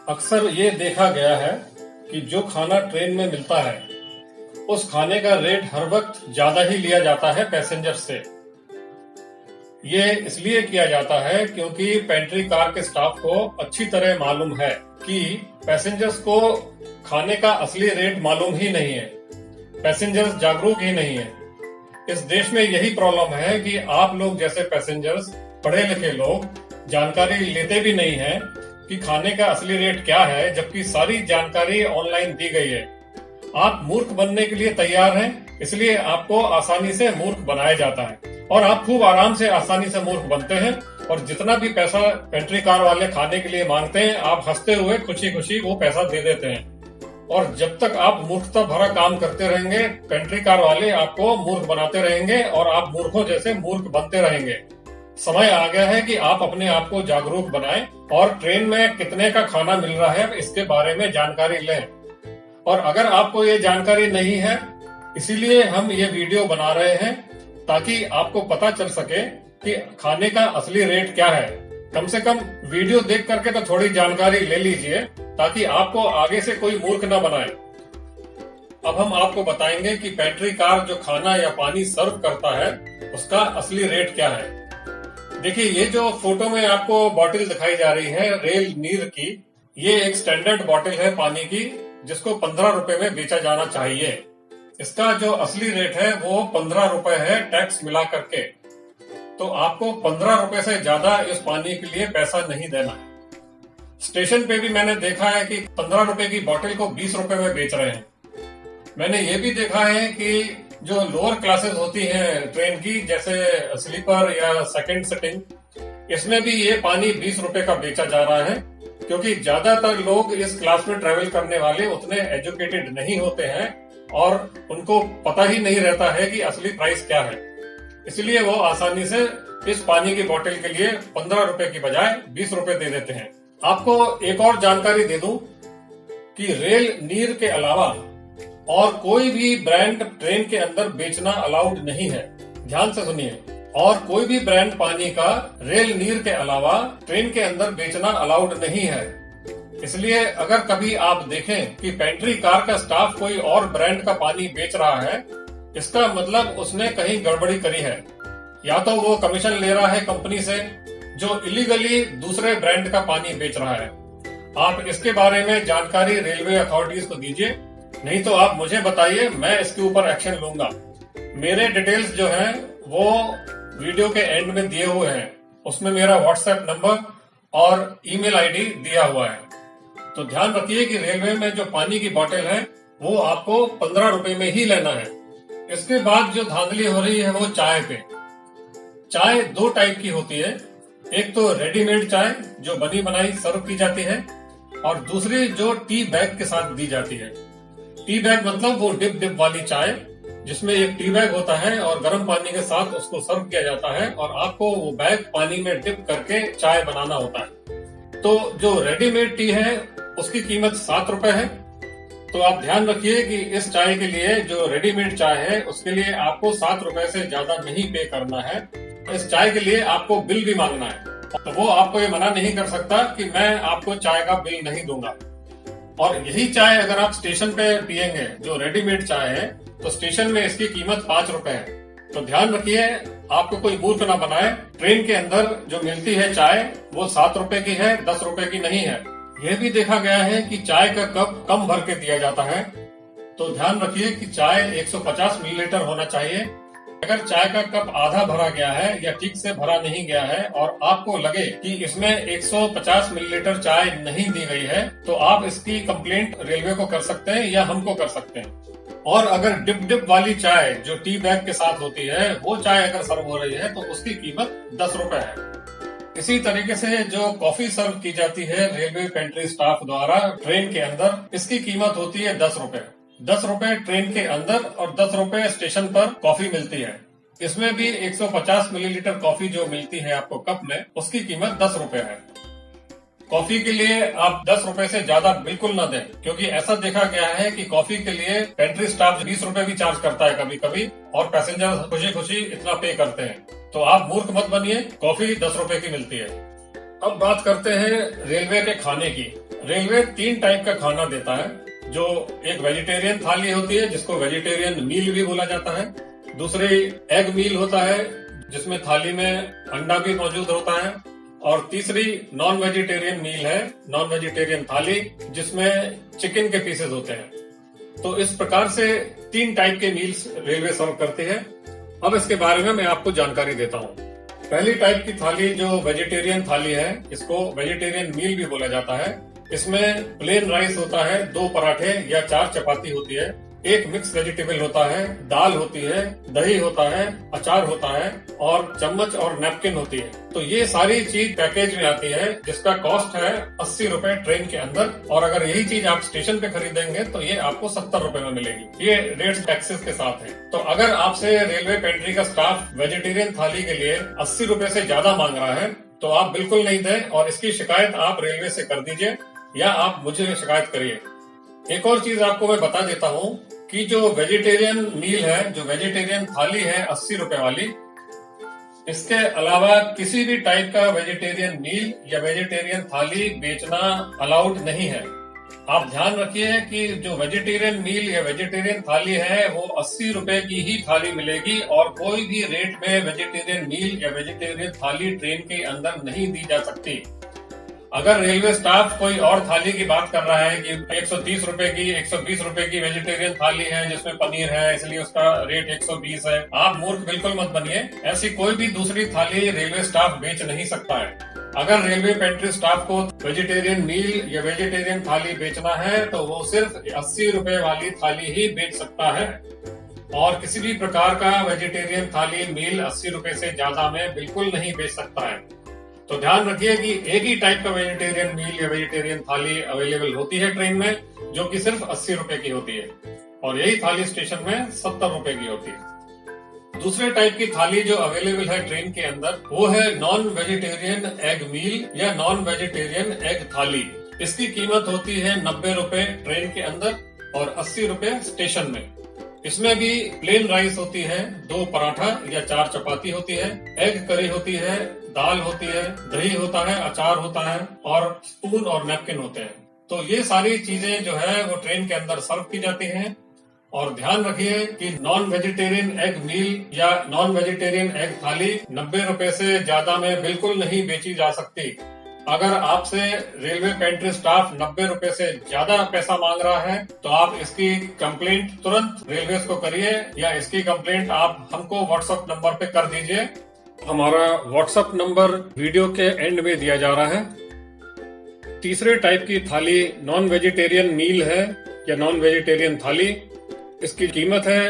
अक्सर ये देखा गया है कि जो खाना ट्रेन में मिलता है उस खाने का रेट हर वक्त ज्यादा ही लिया जाता है पैसेंजर से। ये इसलिए किया जाता है क्योंकि पेंट्री कार के स्टाफ को अच्छी तरह मालूम है कि पैसेंजर्स को खाने का असली रेट मालूम ही नहीं है। पैसेंजर्स जागरूक ही नहीं है। इस देश में यही प्रॉब्लम है कि आप लोग जैसे पैसेंजर्स, पढ़े लिखे लोग जानकारी लेते भी नहीं है कि खाने का असली रेट क्या है, जबकि सारी जानकारी ऑनलाइन दी गई है। आप मूर्ख बनने के लिए तैयार हैं, इसलिए आपको आसानी से मूर्ख बनाया जाता है और आप खूब आराम से आसानी से मूर्ख बनते हैं। और जितना भी पैसा पेंट्री कार वाले खाने के लिए मांगते हैं, आप हंसते हुए खुशी खुशी वो पैसा दे देते हैं। और जब तक आप मूर्खता भरा काम करते रहेंगे, पेंट्री कार वाले आपको मूर्ख बनाते रहेंगे और आप मूर्खों जैसे मूर्ख बनते रहेंगे। समय आ गया है कि आप अपने आप को जागरूक बनाएं और ट्रेन में कितने का खाना मिल रहा है इसके बारे में जानकारी लें। और अगर आपको ये जानकारी नहीं है, इसीलिए हम ये वीडियो बना रहे हैं ताकि आपको पता चल सके कि खाने का असली रेट क्या है। कम से कम वीडियो देख करके तो थोड़ी जानकारी ले लीजिए ताकि आपको आगे से कोई मूर्ख न बनाए। अब हम आपको बताएंगे कि पेंट्री कार जो खाना या पानी सर्व करता है उसका असली रेट क्या है। देखिए, ये जो फोटो में आपको बॉटल दिखाई जा रही है रेल नीर की, ये एक स्टैंडर्ड बॉटल है पानी की जिसको 15 रुपए में बेचा जाना चाहिए। इसका जो असली रेट है वो 15 रुपए है टैक्स मिला करके। तो आपको 15 रुपए से ज्यादा इस पानी के लिए पैसा नहीं देना है। स्टेशन पे भी मैंने देखा है कि 15 रुपए की बोतल को 20 रुपए में बेच रहे हैं। मैंने ये भी देखा है कि जो लोअर क्लासेस होती हैं ट्रेन की, जैसे स्लीपर या सेकंड सिटिंग, इसमें भी ये पानी 20 रुपए का बेचा जा रहा है, क्योंकि ज्यादातर लोग इस क्लास में ट्रेवल करने वाले उतने एजुकेटेड नहीं होते हैं और उनको पता ही नहीं रहता है कि असली प्राइस क्या है। इसलिए वो आसानी से इस पानी की बोतल के लिए 15 रुपए की बजाय 20 रुपए दे देते हैं। आपको एक और जानकारी दे दूं कि रेल नीर के अलावा और कोई भी ब्रांड ट्रेन के अंदर बेचना अलाउड नहीं है। ध्यान से सुनिए, और कोई भी ब्रांड पानी का रेल नीर के अलावा ट्रेन के अंदर बेचना अलाउड नहीं है। इसलिए अगर कभी आप देखें कि पेंट्री कार का स्टाफ कोई और ब्रांड का पानी बेच रहा है, इसका मतलब उसने कहीं गड़बड़ी करी है। या तो वो कमीशन ले रहा है कंपनी से जो इलीगली दूसरे ब्रांड का पानी बेच रहा है। आप इसके बारे में जानकारी रेलवे अथॉरिटीज को दीजिए, नहीं तो आप मुझे बताइए, मैं इसके ऊपर एक्शन लूंगा। मेरे डिटेल्स जो हैं वो वीडियो के एंड में दिए हुए हैं। उसमें मेरा व्हाट्सएप नंबर और ईमेल आईडी दिया हुआ है। तो ध्यान रखिए कि रेलवे में जो पानी की बोतल है वो आपको 15 रुपए में ही लेना है। इसके बाद जो धांधली हो रही है वो चाय पे। चाय दो टाइप की होती है, एक तो रेडीमेड चाय जो बनी बनाई सर्व की जाती है, और दूसरी जो टी बैग के साथ दी जाती है। टी बैग मतलब वो डिप वाली चाय जिसमें एक टी बैग होता है और गर्म पानी के साथ उसको सर्व किया जाता है और आपको वो बैग पानी में डिप करके चाय बनाना होता है। तो जो रेडीमेड टी है उसकी कीमत 7 रुपए है। तो आप ध्यान रखिए कि इस चाय के लिए, जो रेडीमेड चाय है, उसके लिए आपको 7 रुपए से ज्यादा नहीं पे करना है। इस चाय के लिए आपको बिल भी मांगना है, तो वो आपको ये मना नहीं कर सकता कि मैं आपको चाय का बिल नहीं दूंगा। और यही चाय अगर आप स्टेशन पे पियेंगे, जो रेडीमेड चाय है, तो स्टेशन में इसकी कीमत 5 रुपए है। तो ध्यान रखिए, आपको कोई मूर्ख ना बनाए। ट्रेन के अंदर जो मिलती है चाय वो 7 रुपए की है, 10 रुपए की नहीं है। यह भी देखा गया है कि चाय का कप कम भर के दिया जाता है। तो ध्यान रखिए कि चाय 150 मिलीलीटर होना चाहिए। अगर चाय का कप आधा भरा गया है या ठीक से भरा नहीं गया है और आपको लगे कि इसमें 150 मिलीलीटर चाय नहीं दी गई है, तो आप इसकी कंप्लेंट रेलवे को कर सकते हैं या हमको कर सकते हैं। और अगर डिप वाली चाय जो टी बैग के साथ होती है, वो चाय अगर सर्व हो रही है तो उसकी कीमत 10 रुपए है। इसी तरीके से जो कॉफी सर्व की जाती है रेलवे पेंट्री स्टाफ द्वारा ट्रेन के अंदर, इसकी कीमत होती है 10 रुपए। 10 रुपए ट्रेन के अंदर और 10 रुपए स्टेशन पर कॉफी मिलती है। इसमें भी 150 मिलीलीटर कॉफी जो मिलती है आपको कप में, उसकी कीमत 10 रुपए है। कॉफी के लिए आप 10 रुपए से ज्यादा बिल्कुल न दें, क्योंकि ऐसा देखा गया है कि कॉफी के लिए पेंट्री स्टाफ 20 रुपए भी चार्ज करता है कभी कभी, और पैसेंजर खुशी खुशी इतना पे करते हैं। तो आप मूर्ख मत बनिए, कॉफी 10 रुपए की मिलती है। अब बात करते हैं रेलवे के खाने की। रेलवे 3 टाइप का खाना देता है, जो एक वेजिटेरियन थाली होती है जिसको वेजिटेरियन मील भी बोला जाता है। दूसरी एग मील होता है जिसमें थाली में अंडा भी मौजूद होता है। और तीसरी नॉन वेजिटेरियन मील है, नॉन वेजिटेरियन थाली, जिसमें चिकन के पीसेस होते हैं। तो इस प्रकार से 3 टाइप के मील्स रेलवे सर्व करती है। अब इसके बारे में मैं आपको जानकारी देता हूँ। पहली टाइप की थाली जो वेजिटेरियन थाली है, इसको वेजिटेरियन मील भी बोला जाता है। इसमें प्लेन राइस होता है, 2 पराठे या 4 चपाती होती है, एक मिक्स वेजिटेबल होता है, दाल होती है, दही होता है, अचार होता है और चम्मच और नैपकिन होती है। तो ये सारी चीज पैकेज में आती है, जिसका कॉस्ट है 80 रुपए ट्रेन के अंदर। और अगर यही चीज आप स्टेशन पे खरीदेंगे तो ये आपको 70 रुपए में मिलेगी। ये रेट्स टैक्सेस के साथ है। तो अगर आपसे रेलवे पेंट्री का स्टाफ वेजिटेरियन थाली के लिए 80 रुपए से ज्यादा मांग रहा है तो आप बिल्कुल नहीं दें और इसकी शिकायत आप रेलवे से कर दीजिए या आप मुझे शिकायत करिए। एक और चीज आपको मैं बता देता हूँ कि जो वेजिटेरियन मील है, जो वेजिटेरियन थाली है 80 रुपए वाली, इसके अलावा किसी भी टाइप का वेजिटेरियन मील या वेजिटेरियन थाली बेचना अलाउड नहीं है। आप ध्यान रखिए कि जो वेजिटेरियन मील या वेजिटेरियन थाली है वो 80 रुपए की ही थाली मिलेगी और कोई भी रेट में वेजिटेरियन मील या वेजिटेरियन थाली ट्रेन के अंदर नहीं दी जा सकती। अगर रेलवे स्टाफ कोई और थाली की बात कर रहा है कि 130 रुपए की, 120 रुपए की वेजिटेरियन थाली है जिसमें पनीर है इसलिए उसका रेट 120 है, आप मूर्ख बिल्कुल मत बनिए। ऐसी कोई भी दूसरी थाली रेलवे स्टाफ बेच नहीं सकता है। अगर रेलवे पेंट्री स्टाफ को वेजिटेरियन मील या वेजिटेरियन थाली बेचना है तो वो सिर्फ 80 रुपए वाली थाली ही बेच सकता है और किसी भी प्रकार का वेजिटेरियन थाली मील 80 रुपए से ज्यादा में बिल्कुल नहीं बेच सकता है। तो ध्यान रखिए कि एक ही टाइप का वेजिटेरियन मील या वेजिटेरियन थाली अवेलेबल होती है ट्रेन में, जो कि सिर्फ 80 रुपए की होती है और यही थाली स्टेशन में 70 रुपए की होती है। दूसरे टाइप की थाली जो अवेलेबल है ट्रेन के अंदर वो है नॉन वेजिटेरियन एग मील या नॉन वेजिटेरियन एग थाली। इसकी कीमत होती है 90 रुपए ट्रेन के अंदर और 80 रुपए स्टेशन में। इसमें भी प्लेन राइस होती है, 2 पराठा या 4 चपाती होती है, एग करी होती है, दाल होती है, दही होता है, अचार होता है और स्पून और नैपकिन होते हैं। तो ये सारी चीजें जो है वो ट्रेन के अंदर सर्व की जाती हैं। और ध्यान रखिए कि नॉन वेजिटेरियन एग मील या नॉन वेजिटेरियन एग थाली 90 रुपए से ज्यादा में बिल्कुल नहीं बेची जा सकती। अगर आपसे रेलवे पेंट्री स्टाफ 90 रुपए से ज्यादा पैसा मांग रहा है तो आप इसकी कंप्लेंट तुरंत रेलवे को करिए या इसकी कंप्लेंट आप हमको व्हाट्सएप नंबर पे कर दीजिए। हमारा व्हाट्सएप नंबर वीडियो के एंड में दिया जा रहा है। तीसरे टाइप की थाली नॉन वेजिटेरियन मील है या नॉन वेजिटेरियन थाली। इसकी कीमत है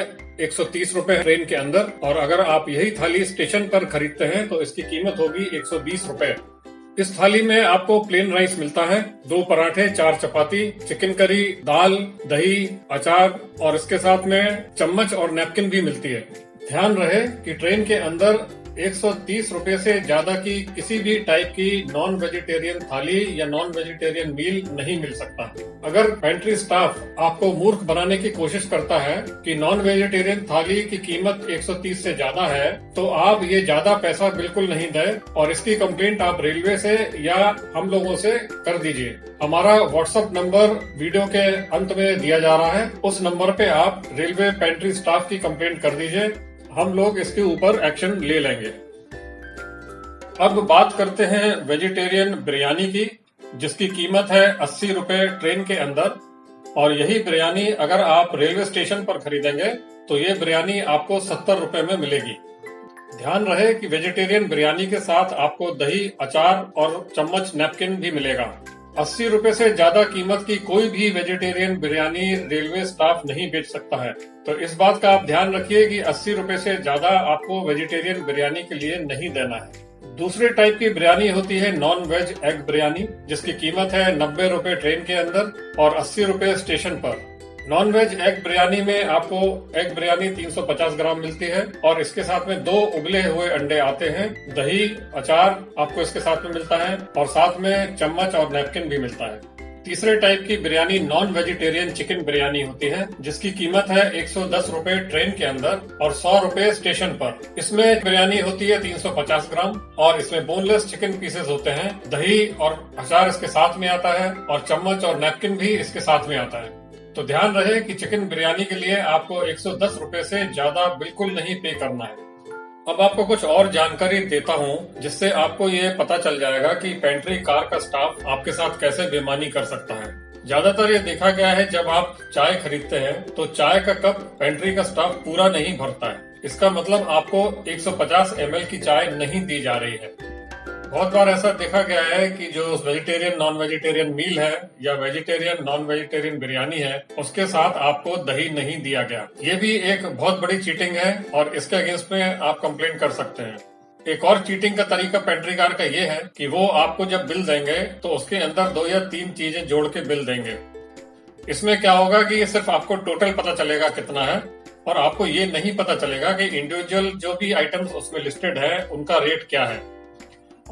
130 रुपए ट्रेन के अंदर और अगर आप यही थाली स्टेशन पर खरीदते हैं तो इसकी कीमत होगी 120 रुपए। इस थाली में आपको प्लेन राइस मिलता है, 2 पराठे, 4 चपाती, चिकन करी, दाल, दही, अचार और इसके साथ में चम्मच और नैपकिन भी मिलती है। ध्यान रहे कि ट्रेन के अंदर 130 रुपए से ज्यादा की किसी भी टाइप की नॉन वेजिटेरियन थाली या नॉन वेजिटेरियन मील नहीं मिल सकता। अगर पेंट्री स्टाफ आपको मूर्ख बनाने की कोशिश करता है कि नॉन वेजिटेरियन थाली की कीमत 130 से ज्यादा है तो आप ये ज्यादा पैसा बिल्कुल नहीं दें और इसकी कंप्लेंट आप रेलवे से या हम लोगों से कर दीजिए। हमारा व्हाट्सएप नंबर वीडियो के अंत में दिया जा रहा है, उस नंबर पे आप रेलवे पेंट्री स्टाफ की कंप्लेंट कर दीजिए, हम लोग इसके ऊपर एक्शन ले लेंगे। अब बात करते हैं वेजिटेरियन बिरयानी की, जिसकी कीमत है 80 रुपए ट्रेन के अंदर और यही बिरयानी अगर आप रेलवे स्टेशन पर खरीदेंगे तो ये बिरयानी आपको 70 रुपए में मिलेगी। ध्यान रहे कि वेजिटेरियन बिरयानी के साथ आपको दही, अचार और चम्मच नैपकिन भी मिलेगा। 80 रुपए से ज्यादा कीमत की कोई भी वेजिटेरियन बिरयानी रेलवे स्टाफ नहीं बेच सकता है। तो इस बात का आप ध्यान रखिए कि 80 रुपए से ज्यादा आपको वेजिटेरियन बिरयानी के लिए नहीं देना है। दूसरे टाइप की बिरयानी होती है नॉन वेज एग बिरयानी, जिसकी कीमत है 90 रुपए ट्रेन के अंदर और 80 रुपए स्टेशन पर। नॉन वेज एग बिरयानी में आपको एग बिरयानी 350 ग्राम मिलती है और इसके साथ में 2 उबले हुए अंडे आते हैं, दही, अचार आपको इसके साथ में मिलता है और साथ में चम्मच और नैपकिन भी मिलता है। तीसरे टाइप की biryani non vegetarian chicken biryani होती है, जिसकी कीमत है 110 रुपए ट्रेन के अंदर और 100 रुपए स्टेशन पर। इसमें बिरयानी होती है 350 ग्राम और इसमें बोनलेस चिकन पीसेस होते हैं, दही और अचार इसके साथ में आता है और चम्मच और नैपकिन भी इसके साथ में आता है। तो ध्यान रहे कि चिकन बिरयानी के लिए आपको 110 रुपए से ज्यादा बिल्कुल नहीं पे करना है। अब आपको कुछ और जानकारी देता हूँ, जिससे आपको ये पता चल जाएगा कि पेंट्री कार का स्टाफ आपके साथ कैसे बेईमानी कर सकता है। ज्यादातर ये देखा गया है, जब आप चाय खरीदते हैं तो चाय का कप पेंट्री का स्टाफ पूरा नहीं भरता है। इसका मतलब आपको 150 ml की चाय नहीं दी जा रही है। बहुत बार ऐसा देखा गया है कि जो वेजिटेरियन नॉन वेजिटेरियन मील है या वेजिटेरियन नॉन वेजिटेरियन बिरयानी है, उसके साथ आपको दही नहीं दिया गया। ये भी एक बहुत बड़ी चीटिंग है और इसके अगेंस्ट में आप कंप्लेंट कर सकते हैं। एक और चीटिंग का तरीका पेंट्री कार का ये है कि वो आपको जब बिल देंगे तो उसके अंदर 2 या 3 चीजें जोड़ के बिल देंगे। इसमें क्या होगा कि ये सिर्फ आपको टोटल पता चलेगा कितना है और आपको ये नहीं पता चलेगा कि इंडिविजुअल जो भी आइटम्स उसमें लिस्टेड है उनका रेट क्या है।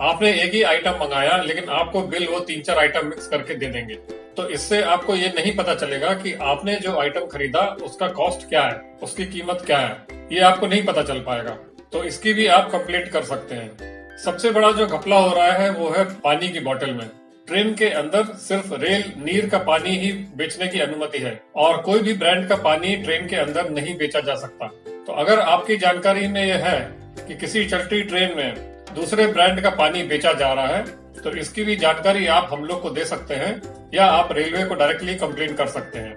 आपने एक ही आइटम मंगाया, लेकिन आपको बिल वो 3-4 आइटम मिक्स करके दे देंगे, तो इससे आपको ये नहीं पता चलेगा कि आपने जो आइटम खरीदा उसका कॉस्ट क्या है, उसकी कीमत क्या है, ये आपको नहीं पता चल पाएगा। तो इसकी भी आप कंप्लेंट कर सकते हैं। सबसे बड़ा जो घपला हो रहा है वो है पानी की बोतल में। ट्रेन के अंदर सिर्फ रेल नीर का पानी ही बेचने की अनुमति है और कोई भी ब्रांड का पानी ट्रेन के अंदर नहीं बेचा जा सकता। तो अगर आपकी जानकारी में यह है कि किसी चलती ट्रेन में दूसरे ब्रांड का पानी बेचा जा रहा है, तो इसकी भी जानकारी आप हम लोग को दे सकते हैं या आप रेलवे को डायरेक्टली कंप्लेन कर सकते हैं।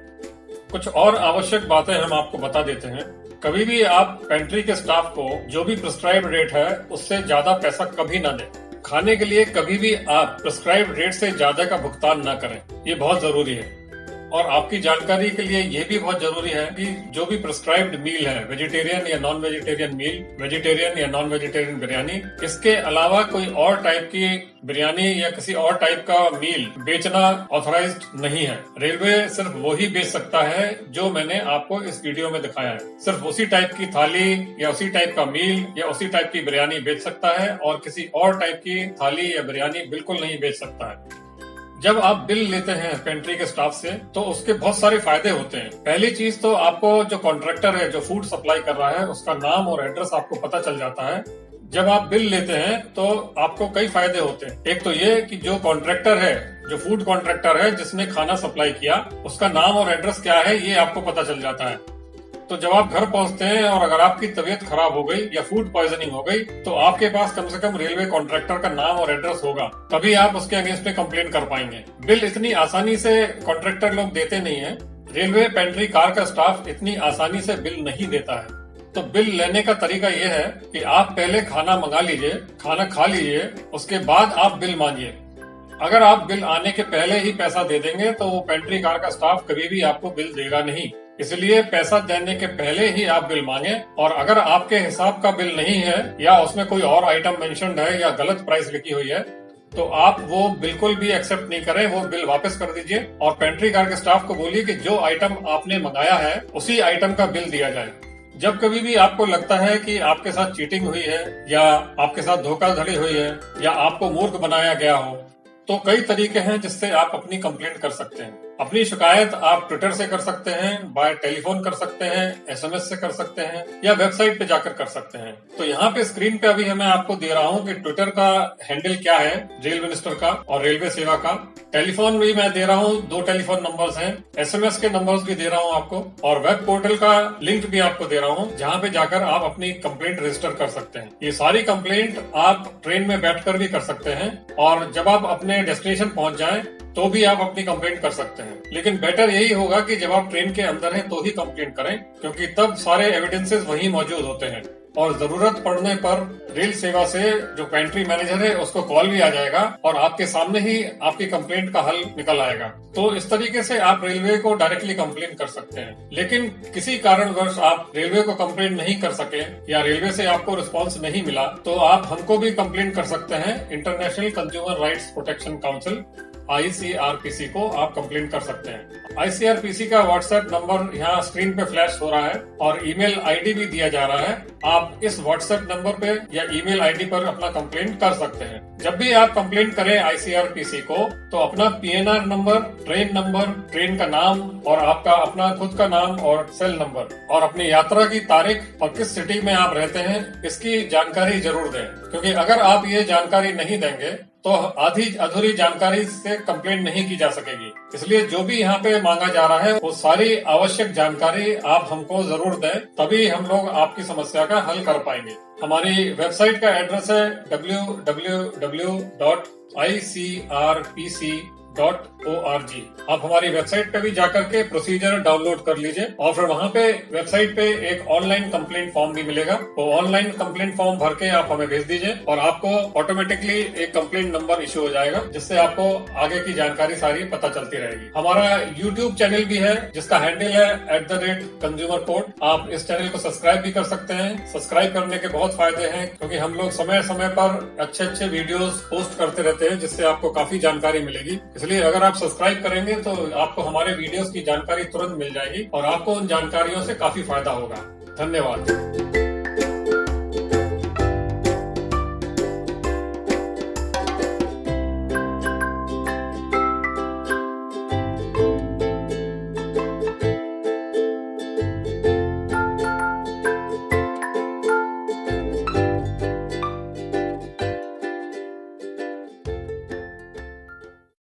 कुछ और आवश्यक बातें हम आपको बता देते हैं। कभी भी आप पेंट्री के स्टाफ को जो भी प्रिस्क्राइब रेट है उससे ज्यादा पैसा कभी ना दें। खाने के लिए कभी भी आप प्रिस्क्राइब रेट से ज्यादा का भुगतान ना करें, ये बहुत जरूरी है। और आपकी जानकारी के लिए ये भी बहुत जरूरी है कि जो भी प्रिस्क्राइब्ड मील है, वेजिटेरियन या नॉन वेजिटेरियन मील, वेजिटेरियन या नॉन वेजिटेरियन बिरयानी, इसके अलावा कोई और टाइप की बिरयानी या किसी और टाइप का मील बेचना ऑथराइज्ड नहीं है। रेलवे सिर्फ वो ही बेच सकता है जो मैंने आपको इस वीडियो में दिखाया है। सिर्फ उसी टाइप की थाली या उसी टाइप का मील या उसी टाइप की बिरयानी बेच सकता है और किसी और टाइप की थाली या बिरयानी बिल्कुल नहीं बेच सकता है। जब आप बिल लेते हैं पेंट्री के स्टाफ से तो उसके बहुत सारे फायदे होते हैं। पहली चीज तो आपको जो कॉन्ट्रैक्टर है जो फूड सप्लाई कर रहा है उसका नाम और एड्रेस आपको पता चल जाता है। जब आप बिल लेते हैं तो आपको कई फायदे होते हैं। एक तो ये कि जो कॉन्ट्रैक्टर है, जो फूड कॉन्ट्रैक्टर है जिसने खाना सप्लाई किया, उसका नाम और एड्रेस क्या है ये आपको पता चल जाता है। तो जब आप घर पहुंचते हैं और अगर आपकी तबीयत खराब हो गई या फूड पॉइजनिंग हो गई तो आपके पास कम से कम रेलवे कॉन्ट्रैक्टर का नाम और एड्रेस होगा, तभी आप उसके अगेंस्ट में कंप्लेंट कर पाएंगे। बिल इतनी आसानी से कॉन्ट्रैक्टर लोग देते नहीं है। रेलवे पेंट्री कार का स्टाफ इतनी आसानी से बिल नहीं देता है। तो बिल लेने का तरीका यह है कि आप पहले खाना मंगा लीजिए, खाना खा लीजिए, उसके बाद आप बिल मांगिए। अगर आप बिल आने के पहले ही पैसा दे देंगे तो वो पेंट्री कार का स्टाफ कभी भी आपको बिल देगा नहीं। इसलिए पैसा देने के पहले ही आप बिल मांगे और अगर आपके हिसाब का बिल नहीं है या उसमें कोई और आइटम मेंशन्ड है या गलत प्राइस लिखी हुई है तो आप वो बिल्कुल भी एक्सेप्ट नहीं करें, वो बिल वापस कर दीजिए और पेंट्री कार के स्टाफ को बोलिए कि जो आइटम आपने मंगाया है उसी आइटम का बिल दिया जाए। जब कभी भी आपको लगता है कि आपके साथ चीटिंग हुई है या आपके साथ धोखाधड़ी हुई है या आपको मूर्ख बनाया गया हो, तो कई तरीके हैं जिससे आप अपनी कंप्लेंट कर सकते हैं। अपनी शिकायत आप ट्विटर से कर सकते हैं, बाय टेलीफोन कर सकते हैं, SMS से कर सकते हैं या वेबसाइट पे जाकर कर सकते हैं। तो यहाँ पे स्क्रीन पे अभी मैं आपको दे रहा हूँ कि ट्विटर का हैंडल क्या है, रेल मिनिस्टर का और रेलवे सेवा का। टेलीफोन भी मैं दे रहा हूँ, 2 टेलीफोन नंबर्स हैं, SMS के नंबर्स भी दे रहा हूँ आपको और वेब पोर्टल का लिंक भी आपको दे रहा हूँ जहाँ पे जाकर आप अपनी कंप्लेंट रजिस्टर कर सकते हैं। ये सारी कंप्लेंट आप ट्रेन में बैठकर भी कर सकते हैं और जब आप अपने डेस्टिनेशन पहुंच जाएं तो भी आप अपनी कंप्लेंट कर सकते हैं। लेकिन बेटर यही होगा कि जब आप ट्रेन के अंदर हैं तो ही कंप्लेंट करें, क्योंकि तब सारे एविडेंसेस वहीं मौजूद होते हैं और जरूरत पड़ने पर रेल सेवा से जो पेंट्री मैनेजर है उसको कॉल भी आ जाएगा और आपके सामने ही आपकी कंप्लेंट का हल निकल आएगा। तो इस तरीके से आप रेलवे को डायरेक्टली कंप्लेन कर सकते हैं। लेकिन किसी कारणवश आप रेलवे को कंप्लेन नहीं कर सके या रेलवे से आपको रिस्पॉन्स नहीं मिला तो आप हमको भी कंप्लेन कर सकते हैं, international consumer rights protection council. ICRPC को आप कंप्लेंट कर सकते हैं। ICRPC का व्हाट्सएप नंबर यहाँ स्क्रीन पे फ्लैश हो रहा है और ईमेल आईडी भी दिया जा रहा है। आप इस व्हाट्सएप नंबर पे या ईमेल आईडी पर अपना कंप्लेंट कर सकते हैं। जब भी आप कंप्लेंट करें ICRPC को, तो अपना PNR नंबर, ट्रेन का नाम और आपका अपना खुद का नाम और सेल नंबर और अपनी यात्रा की तारीख और किस सिटी में आप रहते हैं, इसकी जानकारी जरूर दें, क्योंकि अगर आप ये जानकारी नहीं देंगे तो आधी अधूरी जानकारी से कंप्लेंट नहीं की जा सकेगी। इसलिए जो भी यहाँ पे मांगा जा रहा है वो सारी आवश्यक जानकारी आप हमको जरूर दें, तभी हम लोग आपकी समस्या का हल कर पाएंगे। हमारी वेबसाइट का एड्रेस है www.icrpc.org। आप हमारी वेबसाइट पे भी जाकर के प्रोसीजर डाउनलोड कर लीजिए और फिर वहाँ पे वेबसाइट पे एक ऑनलाइन कंप्लेंट फॉर्म भी मिलेगा। वो ऑनलाइन कंप्लेंट फॉर्म भर के आप हमें भेज दीजिए और आपको ऑटोमेटिकली एक कंप्लेंट नंबर इश्यू हो जाएगा, जिससे आपको आगे की जानकारी सारी पता चलती रहेगी। हमारा YouTube चैनल भी है जिसका हैंडल है @consumercourt। आप इस चैनल को सब्सक्राइब भी कर सकते हैं। सब्सक्राइब करने के बहुत फायदे हैं, क्योंकि हम लोग समय समय पर अच्छे वीडियोस पोस्ट करते रहते हैं, जिससे आपको काफी जानकारी मिलेगी। इसलिए अगर आप सब्सक्राइब करेंगे तो आपको हमारे वीडियोस की जानकारी तुरंत मिल जाएगी और आपको उन जानकारियों से काफी फायदा होगा। धन्यवाद।